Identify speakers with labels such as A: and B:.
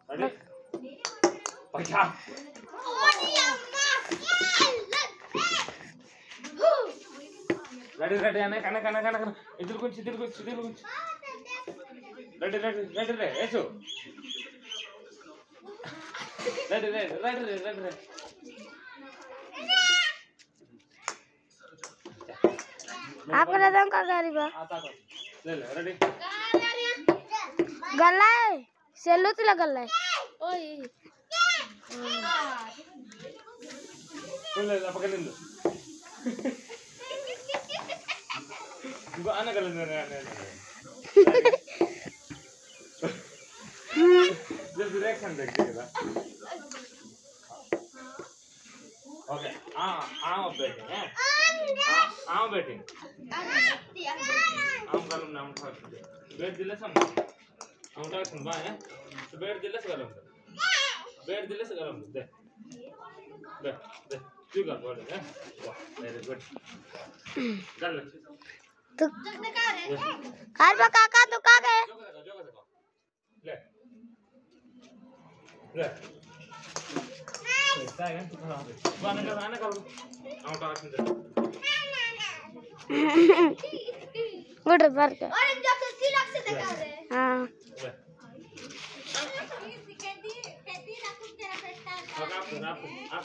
A: Ready? Pacha. Ready, ready, anak. Itu kunci. Ready, eso. Ready.
B: आप कर दम का गाड़ी बा
A: ले रेडी
B: गल्ला है सेलू तो लगल है ओए
A: ले पकड़ ले gua anak kalau just direction देख देगा ओके आओ बैठे हैं आओ बैठे आओ कलम नाम उठा बैठ दिले सम उठा सुन बा है तो बैठ दिले से कलम दे तू कर बोल है वेरी गुड चल
B: तो हर बा काका तो का गए
A: ले ऐसा है तू खड़ा हो आना कर आउट आसन दे
B: गुड वर्क
C: और जब से तिलक से देखा रे
B: हां
C: कहती ना कुछ तेरा बेटा
A: आप